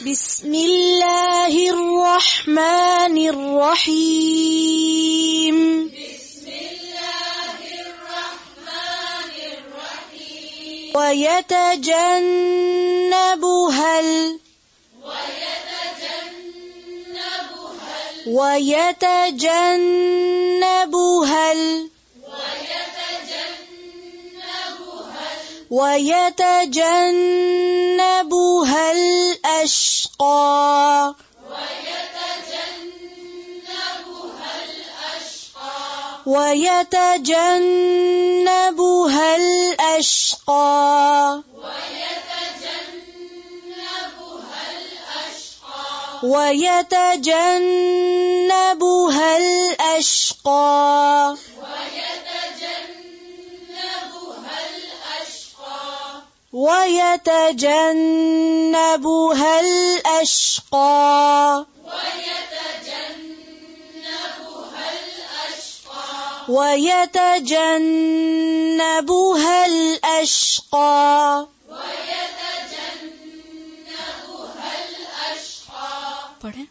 बिस्मिल्लाहिर्रहमानिर्रहीम ويتجنبها الأشقى पढ़ें।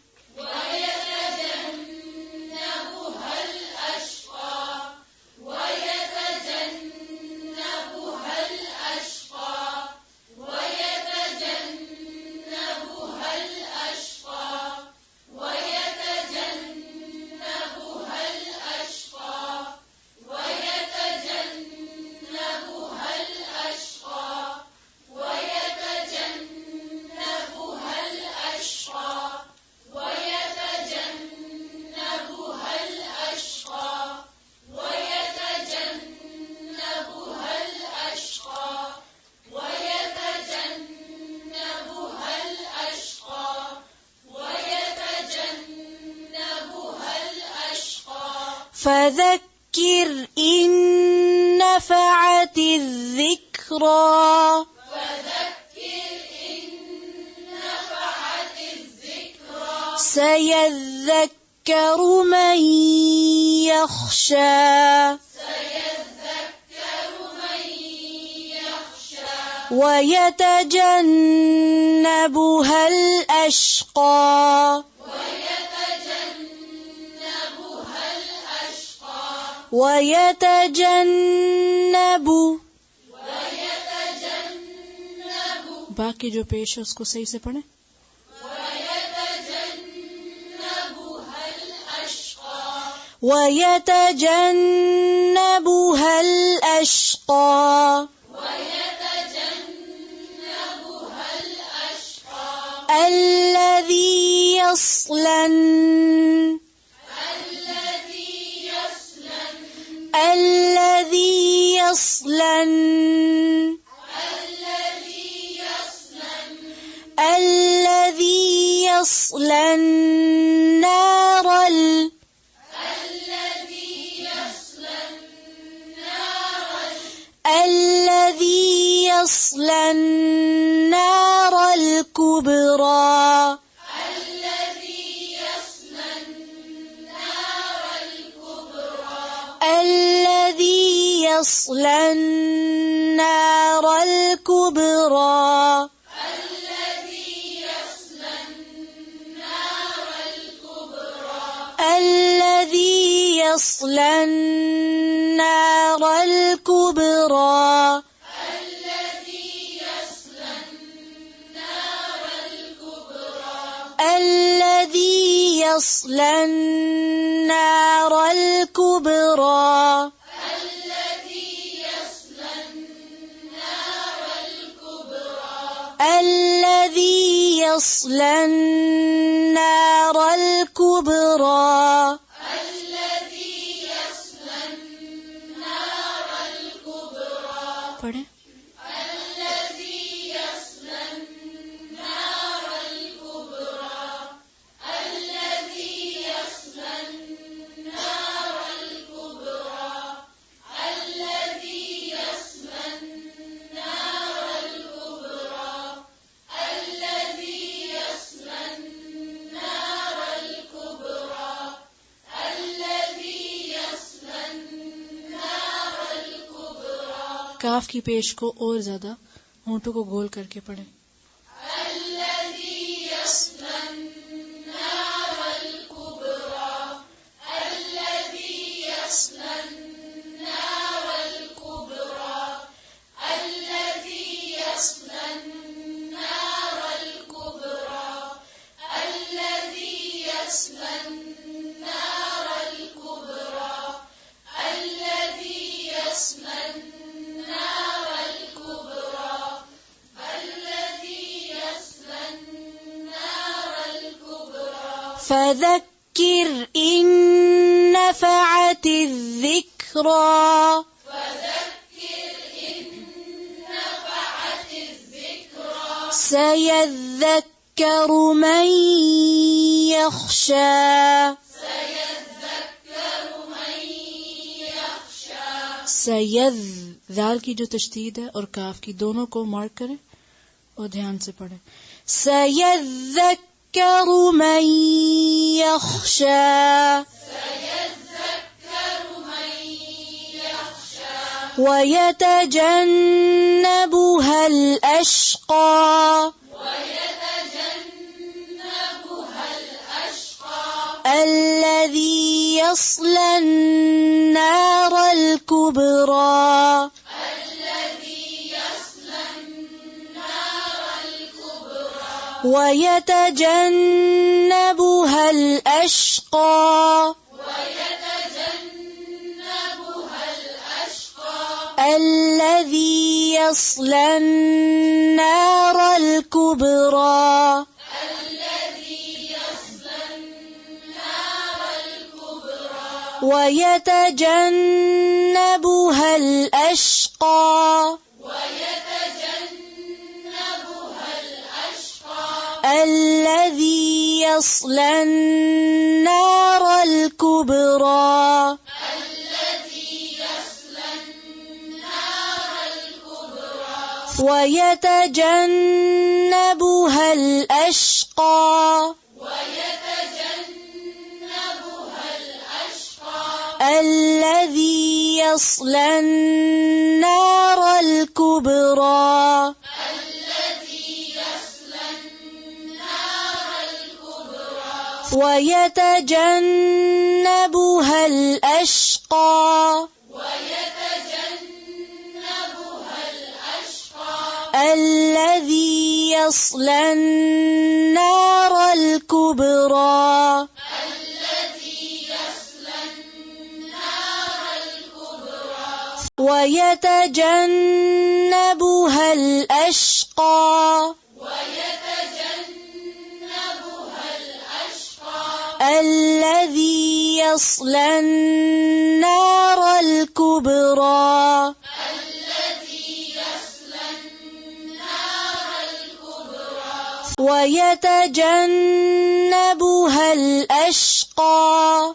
فذكر إن نفعت الذكرى سيذكر من يخشى ويتجنبها الأشقى बाकी जो पेश है उसको सही से पढ़ें। ويتجنبها الأشقى الذي يصلى النار الكبرى الذي يصلى النار الكبرى पढ़ें। काफ की पेश को और ज्यादा होंठों को गोल करके पढ़ें। فذكر إن نفعت الذكرى سيذكر من يخشى सयद दाल की जो तशदीद है और काफ की दोनों को मार्क करें और ध्यान से पढ़ें सयذكر من يخشى ويتجنبها الأشقى الذي يصلى النار الكبرى ويتجنبها الأشقى الذي يصلى النار الكبرى ويتجنبها الأشقى الذي يصلى النار الكبرى ويتجنبها الأشقى الذي يصلى النار الكبرى ويتجنبها الأشقى الذي يصلى النار الكبرى ويتجنبها الأشقى الذي يصلى النار الكبرى ويتجنبها الأشقى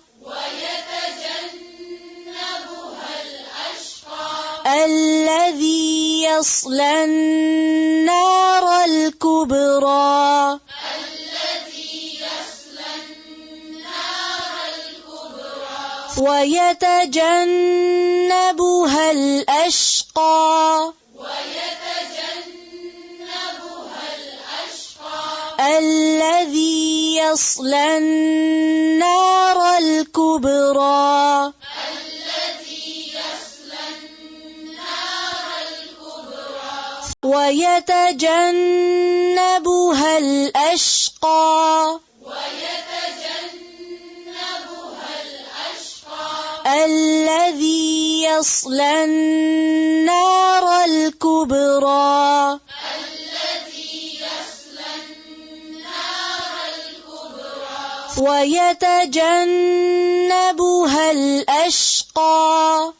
الذي يصلى النار الكبرى ويتجنبها الأشقى الذي يصلى النار الكبرى ويتجنبها الأشقى الذي يصلى النار الكبرى ويتجنبها الأشقى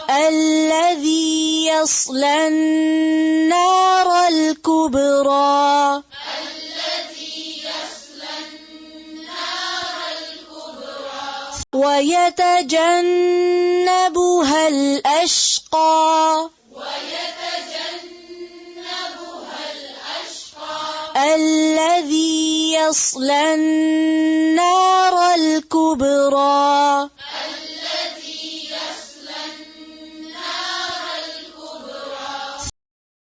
الذي يصلى النار الكبرى ويتجنبها الأشقى الذي يصلى النار